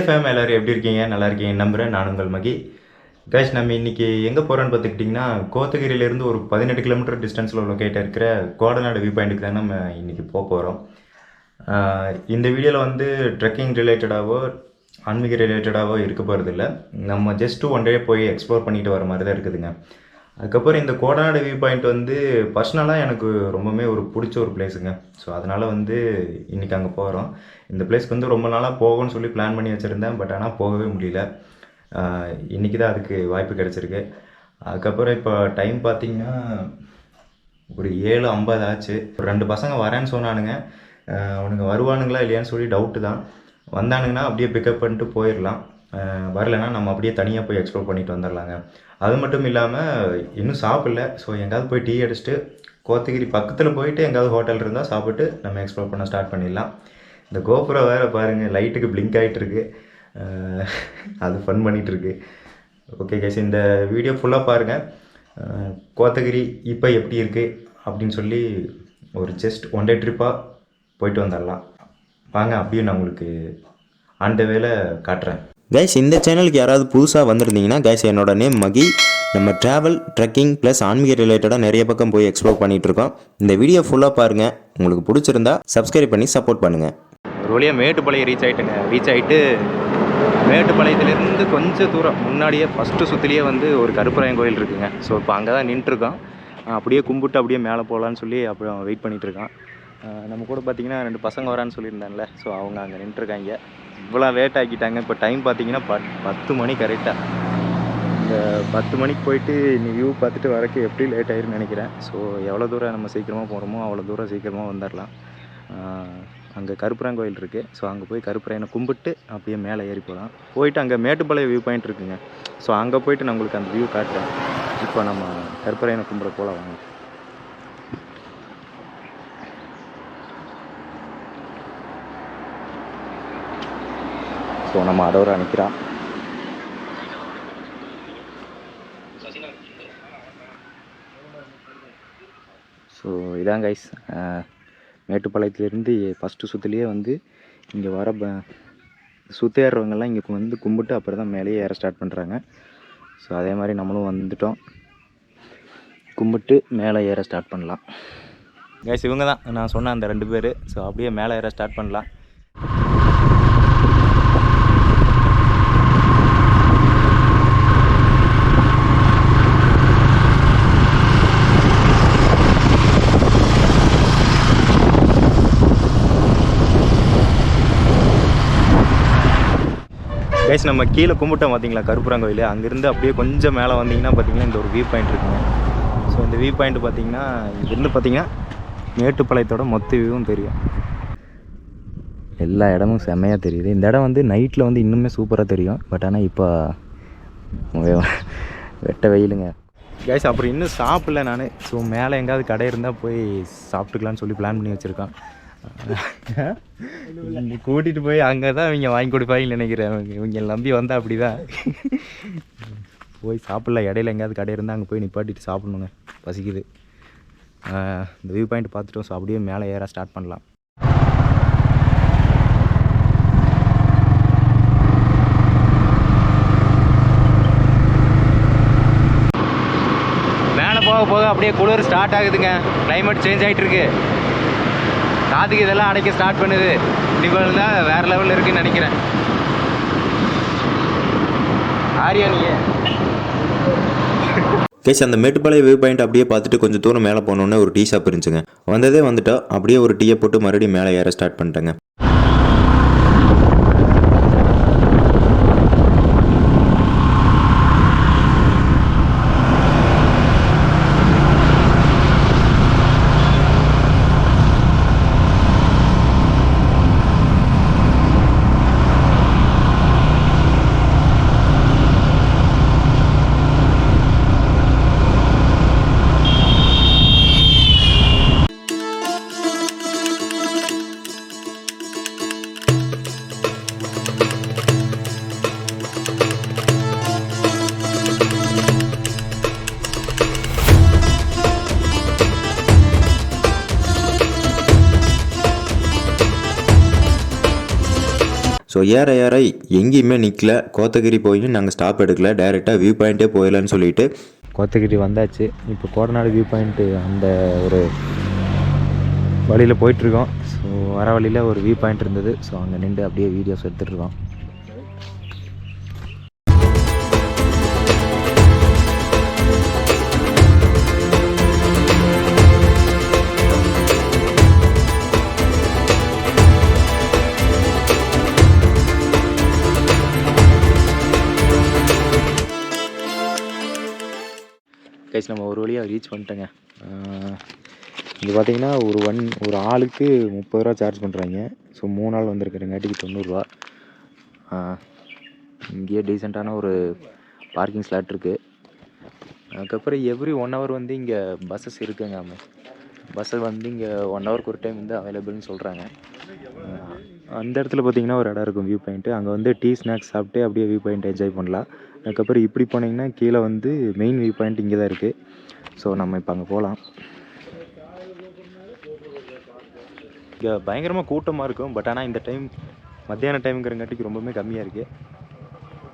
Fame எல்லோரும் எப்படி இருக்கீங்க? நல்லா இருக்கீங்க நம்புகிறேன். நான் உங்கள் மகி. கைஸ், நம்ம இன்றைக்கி எங்கே போகிறோன்னு பார்த்துக்கிட்டிங்கன்னா, கோத்தகிரியிலேருந்து ஒரு 18 கிலோமீட்டர் டிஸ்டன்ஸில் லொக்கேட் இருக்கிற கோடநாடு வியூ பாயிண்ட்டுக்கு தான் நம்ம இன்றைக்கி போகிறோம். இந்த வீடியோவில் வந்து ட்ரெக்கிங் ரிலேட்டடாகவோ ஆன்மீக ரிலேட்டடாகவோ இருக்க போகிறதில்ல. நம்ம ஜஸ்ட்டு ஒன் டே போய் எக்ஸ்ப்ளோர் பண்ணிட்டு வர மாதிரி தான் இருக்குதுங்க. அதுக்கப்புறம் இந்த கோடநாடு வியூ பாயிண்ட் வந்து பர்சனலாக எனக்கு ரொம்பவுமே ஒரு பிடிச்ச ஒரு பிளேஸுங்க. ஸோ அதனால் வந்து இன்றைக்கி அங்கே போகிறோம். இந்த பிளேஸ்க்கு வந்து ரொம்ப நாளாக போகணும்னு சொல்லி பிளான் பண்ணி வச்சுருந்தேன். பட் ஆனால் போகவே முடியல. இன்றைக்கி தான் அதுக்கு வாய்ப்பு கிடச்சிருக்கு. அதுக்கப்புறம் இப்போ டைம் பார்த்திங்கன்னா ஒரு 7:50 ஆச்சு. ஒரு 2 பசங்க வரேன்னு சொன்னானுங்க. அவனுங்க வருவானுங்களா இல்லையான்னு சொல்லி டவுட்டு தான். வந்தானுங்கன்னா அப்படியே பிக்கப் பண்ணிட்டு போயிடலாம். வரலைன்னா நம்ம அப்படியே தனியாக போய் எக்ஸ்ப்ளோர் பண்ணிட்டு வந்துடலாங்க. அது மட்டும் இல்லாமல் இன்னும் சாப்பிடல. ஸோ எங்கேயாவது போய் டீ அடிச்சுட்டு கோத்தகிரி பக்கத்தில் போயிட்டு எங்கேயாவது ஹோட்டல் இருந்தால் சாப்பிட்டு நம்ம எக்ஸ்ப்ளோர் பண்ண ஸ்டார்ட் பண்ணிடலாம். இந்த கோபுரம் வேறு பாருங்கள், லைட்டுக்கு பிளிங்க் ஆகிட்டுருக்கு. அது ஃபன் பண்ணிகிட்ருக்கு. ஓகே கைஸ், இந்த வீடியோ ஃபுல்லாக பாருங்கள். கோத்தகிரி இப்போ எப்படி இருக்குது அப்படின்னு சொல்லி ஒரு ஜஸ்ட் ஒன் டே ட்ரிப்பாக போயிட்டு வந்துடலாம். வாங்க, அப்படியே நான் உங்களுக்கு ஆன் த வேல காட்டுறேன். கைஸ், இந்த சேனலுக்கு யாராவது புதுசாக வந்திருந்தீங்கன்னா கைஸ், என்னோட நேம் மகி. நம்ம ட்ராவல், ட்ரெக்கிங் ப்ளஸ் ஆன்மீக ரிலேட்டடாக நிறைய பக்கம் போய் எக்ஸ்ப்ளோர் பண்ணிகிட்ருக்கோம். இந்த வீடியோ ஃபுல்லாக பாருங்கள். உங்களுக்கு பிடிச்சிருந்தா சப்ஸ்கிரைப் பண்ணி சப்போர்ட் பண்ணுங்கள். ஒரு வழியாக மேட்டுப்பாளையம் ரீச் ஆகிட்டு மேட்டுப்பாளையத்துலேருந்து கொஞ்சம் தூரம் முன்னாடியே ஃபஸ்ட்டு சுற்றுலேயே வந்து ஒரு கருப்பராயன் கோயில் இருக்குதுங்க. ஸோ இப்போ அங்கே தான் நின்றுருக்கோம். அப்படியே கும்பிட்டு அப்படியே மேலே போகலான்னு சொல்லி அப்புறம் வெயிட் பண்ணிகிட்ருக்கான். நம்ம கூட பார்த்திங்கன்னா 2 பசங்க வரான்னு சொல்லியிருந்தாங்கல்ல. ஸோ அவங்க அங்கே நின்றுருக்காங்க. இவ்வளோ லேட் ஆக்கிட்டாங்க. இப்போ டைம் பார்த்திங்கன்னா 10 மணி கரெக்டாக. இந்த 10 மணிக்கு போயிட்டு நீ வியூ பார்த்துட்டு வரக்கு எப்படி லேட் ஆயிருன்னு நினைக்கிறேன். ஸோ எவ்வளோ தூரம் நம்ம சீக்கிரமாக போகிறோமோ அவ்வளோ தூரம் சீக்கிரமாக வந்துடலாம். அங்கே கருப்பராயன் கோயில் இருக்குது. ஸோ அங்கே போய் கருப்பராயனை கும்பிட்டு அப்படியே மேலே ஏறி போகலாம். போயிட்டு அங்கே மேட்டுப்பாளையம் வியூ பாயிண்ட் இருக்குங்க. ஸோ அங்கே போயிட்டு நான் உங்களுக்கு அந்த வியூ காட்டுறேன். இப்போ நம்ம கருப்பராயனை கும்பிட போகலாம் வாங்க. ஸோ நம்ம அதோட நிற்கிறான். ஸோ இதான் கைஸ், மேட்டுப்பாளையத்துலேருந்து ஃபஸ்ட்டு சுற்றுலேயே வந்து இங்கே வர சுற்றேறவங்கெல்லாம் இங்கே வந்து கும்பிட்டு அப்புறம் தான் மேலேயே ஏற ஸ்டார்ட் பண்ணுறாங்க. ஸோ அதே மாதிரி நம்மளும் வந்துட்டோம். கும்பிட்டு மேலே ஏற ஸ்டார்ட் பண்ணலாம். கைஸ், இவங்க தான் நான் சொன்ன அந்த 2 பேர். ஸோ அப்படியே மேலே ஏற ஸ்டார்ட் பண்ணலாம். கைஸ், நம்ம கீழே கும்பிட்டோம் பார்த்தீங்களா கருப்பராயன் கோயில். அங்கேருந்து அப்படியே கொஞ்சம் மேலே வந்தீங்கன்னா பார்த்தீங்கன்னா இந்த ஒரு வியூ பாயிண்ட் இருக்குங்க. ஸோ இந்த வியூ பாயிண்ட் பார்த்தீங்கன்னா இங்கேருந்து பார்த்தீங்கன்னா மேட்டுப்பாளையத்தோட மொத்த வியூவும் தெரியும். எல்லா இடமும் செம்மையாக தெரியுது. இந்த இடம் வந்து நைட்டில் வந்து இன்னுமே சூப்பராக தெரியும். பட் ஆனால் இப்போ வெட்ட வெயிலுங்க. கைஸ், அப்புறம் இன்னும் சாப்பிடல நான். ஸோ மேலே எங்கேயாவது கடை இருந்தால் போய் சாப்பிட்டுக்கலான்னு சொல்லி பிளான் பண்ணி வச்சுருக்கான். கூட்டிகிட்டு போய் அங்கே தான் இவங்க வாங்கி கொடுப்பாங்கன்னு நினைக்கிறேன். இவங்க நம்பி வந்தால் அப்படி தான் போய் சாப்பிடல. இடையில எங்கேயாவது கடை இருந்தால் அங்கே போய் நிப்பாட்டிட்டு சாப்பிட்ணுங்க, பசிக்குது. இந்த வியூ பாயிண்ட் பார்த்துட்டோம். ஸோ அப்படியே மேலே ஏற ஸ்டார்ட் பண்ணலாம். மேலே போக போக அப்படியே குளிர் ஸ்டார்ட் ஆகுதுங்க. கிளைமேட் சேஞ்ச் ஆகிட்டு இருக்கு. காதுக்கு இதெல்லாம் அடைக்க ஸ்டார்ட் பண்ணுது. இனிமேல் தான் வேறு லெவலில் இருக்குதுன்னு நினைக்கிறேன். ஆரியா நீயே கைஸ், அந்த மேட்டுப்பாளையம் வியூ பாயிண்ட் அப்படியே பார்த்துட்டு கொஞ்சம் தூரம் மேலே போனோன்னே ஒரு டீ ஷாப் இருந்துச்சுங்க. வந்ததே வந்துட்டோம். அப்படியே ஒரு டீயை போட்டு மறுபடியும் மேலே ஏற ஸ்டார்ட் பண்ணிட்டேங்க. ஏற ஏற எங்கேயுமே நிற்கல. கோத்தகிரி போய் நாங்கள் ஸ்டாப் எடுக்கல, டைரெக்டாக வியூ பாயிண்ட்டே போயிடலான்னு சொல்லிட்டு கோத்தகிரி வந்தாச்சு. இப்போ கோடநாடு வியூ பாயிண்ட்டு அந்த ஒரு வழியில் போயிட்டுருக்கோம். ஸோ வர வழியில் ஒரு வியூ பாயிண்ட் இருந்தது. ஸோ அங்கே நின்று அப்படியே வீடியோஸ் எடுத்துகிட்ருக்கோம். கைஸ் நம்ம ஒரு வழியாக ரீச் பண்ணிட்டேங்க. இங்கே பார்த்தீங்கன்னா ஒரு ஆளுக்கு 30 ரூபா சார்ஜ் பண்ணுறாங்க. ஸோ 3 ஆள் வந்திருக்கிறங்காட்டிக்கு 90 ரூபா. இங்கேயே டீசெண்டான ஒரு பார்க்கிங் ஸ்லாட் இருக்குது. அதுக்கப்புறம் எவ்ரி 1 hour வந்து இங்கே பஸ்ஸஸ் இருக்குங்க. பஸ்ஸஸ் வந்து இங்கே 1 ஹவருக்கு ஒரு டைம் வந்து அவைலபிள்னு சொல்கிறாங்க. அந்த இடத்துல பார்த்தீங்கன்னா ஒரு இடம் இருக்கும் வியூ பாயிண்ட்டு. அங்கே வந்து டீ ஸ்நாக்ஸ் சாப்பிட்டு அப்படியே வியூ பாயிண்ட் என்ஜாய் பண்ணலாம். அதுக்கப்புறம் இப்படி போனீங்கன்னா கீழே வந்து மெயின் வியூ பாயிண்ட் இங்கே தான் இருக்குது. ஸோ நம்ம இப்போ அங்கே போகலாம். இங்கே பயங்கரமாக கூட்டமாக இருக்கும். பட் ஆனால் இந்த டைம் மத்தியான டைமுங்கிறங்காட்டிக்கு ரொம்பவுமே கம்மியாக இருக்குது.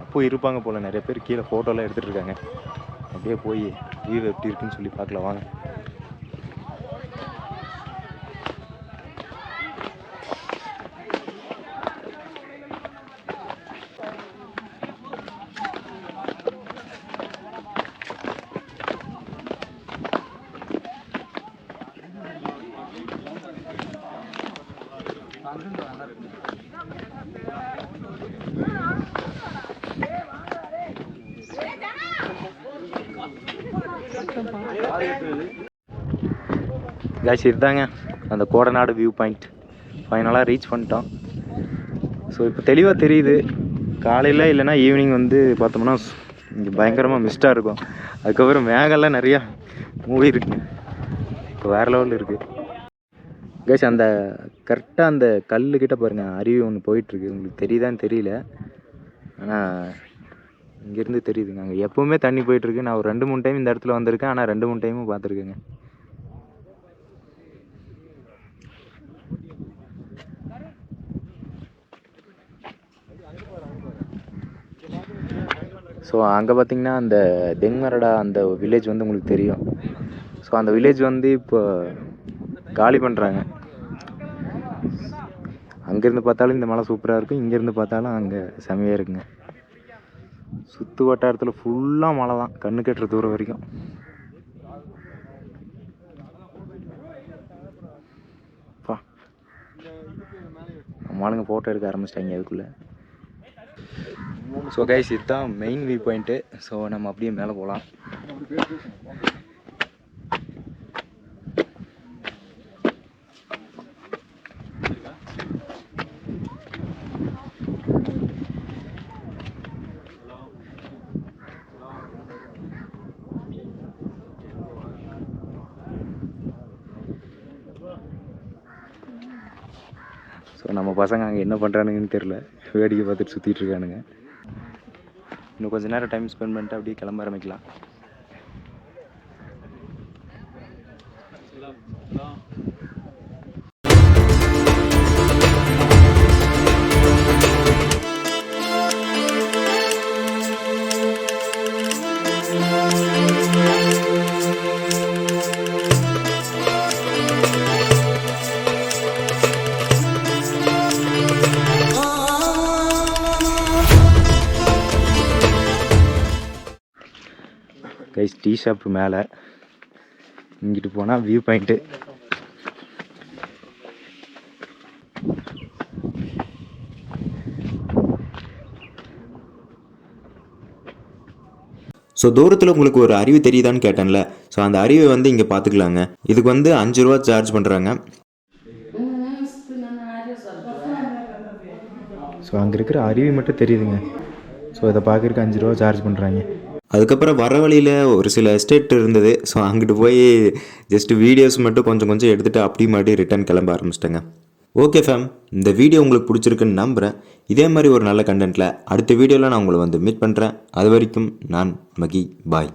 அப்போது இருப்பாங்க போல் நிறைய பேர் கீழே ஃபோட்டோலாம் எடுத்துகிட்டு இருக்காங்க. அப்படியே போய் வியூ எப்படி இருக்குன்னு சொல்லி பார்க்கலாம் வாங்க. காய்ச்சி இருந்தாங்க அந்த கோடநாடு வியூ பாயிண்ட் ஃபைனலாக ரீச் பண்ணிட்டோம். ஸோ இப்போ தெளிவாக தெரியுது. காலையில் இல்லைனா ஈவினிங் வந்து பார்த்தோம்னா இங்கே பயங்கரமாக மிஸ்டாக இருக்கும். அதுக்கப்புறம் மேகெல்லாம் நிறையா மூவி இருக்குங்க. இப்போ வேறு லெவலில் இருக்குது. காய்ச்சி அந்த கரெக்டாக அந்த கல்லுக்கிட்ட பாருங்கள், அருவி ஒன்று போயிட்டுருக்கு. உங்களுக்கு தெரியுதான்னு தெரியல, ஆனால் இங்கேருந்து தெரியுதுங்க. அங்கே எப்போவுமே தண்ணி போயிட்டுருக்கு. நான் ஒரு 2-3 டைம் இந்த இடத்துல வந்திருக்கேன். ஆனால் 2-3 டைமும் பார்த்துருக்கேங்க. ஸோ அங்கே பார்த்தீங்கன்னா அந்த தென்மரடா அந்த வில்லேஜ் வந்து உங்களுக்கு தெரியும். ஸோ அந்த வில்லேஜ் வந்து இப்போ காலி பண்ணுறாங்க. அங்கேருந்து பார்த்தாலும் இந்த மலை சூப்பராக இருக்கும், இங்கேருந்து பார்த்தாலும் அங்கே செமையாக இருக்குங்க. சுற்று வட்டாரத்தில் ஃபுல்லாக மலை தான், கண்ணு கட்டுற தூரம் வரைக்கும். பா நம்ம ஆளுங்க ஃபோட்டோ எடுக்க ஆரம்பிச்சிட்டாங்க அதுக்குள்ளே. ஸோ கைஸ் இதுதான் மெயின் வியூ பாயிண்ட்டு. ஸோ நம்ம அப்படியே மேலே போகலாம். ஸோ நம்ம பசங்க அங்கே என்ன பண்ணுறானுங்கன்னு தெரில, வேடிக்கை பார்த்துட்டு சுற்றிட்டு இருக்கானுங்க. இன்னும் கொஞ்சம் நேரம் டைம் ஸ்பெண்ட் பண்ணிட்டு அப்படியே கிளம்ப ஆரம்பிக்கலாம். கைஸ் டீ ஷாப்பு மேலே இங்கிட்டு போனால் வியூ பாயிண்ட்டு. ஸோ தூரத்தில் உங்களுக்கு ஒரு அருவி தெரியுதான்னு கேட்டேன்ல, ஸோ அந்த அருவி வந்து இங்கே பார்த்துக்கலாங்க. இதுக்கு வந்து 5 ரூபா சார்ஜ் பண்ணுறாங்க. ஸோ அங்கே இருக்கிற அருவி மட்டும் தெரியுதுங்க. ஸோ இதை பார்க்குறதுக்கு 5 ரூபா சார்ஜ் பண்ணுறாங்க. அதுக்கப்புறம் வர வழியில் ஒரு சில எஸ்டேட் இருந்தது. ஸோ அங்கிட்டு போய் ஜஸ்ட்டு வீடியோஸ் மட்டும் கொஞ்சம் கொஞ்சம் எடுத்துகிட்டு அப்படி மறுபடியும் ரிட்டர்ன் கிளம்ப ஆரம்பிச்சிட்டேங்க. ஓகே ஃபேம், இந்த வீடியோ உங்களுக்கு பிடிச்சிருக்குன்னு நம்புகிறேன். இதே மாதிரி ஒரு நல்ல கண்டென்ட்டில் அடுத்த வீடியோவில் நான் உங்களை வந்து மீட் பண்ணுறேன். அது வரைக்கும் நான் மகி, பாய்.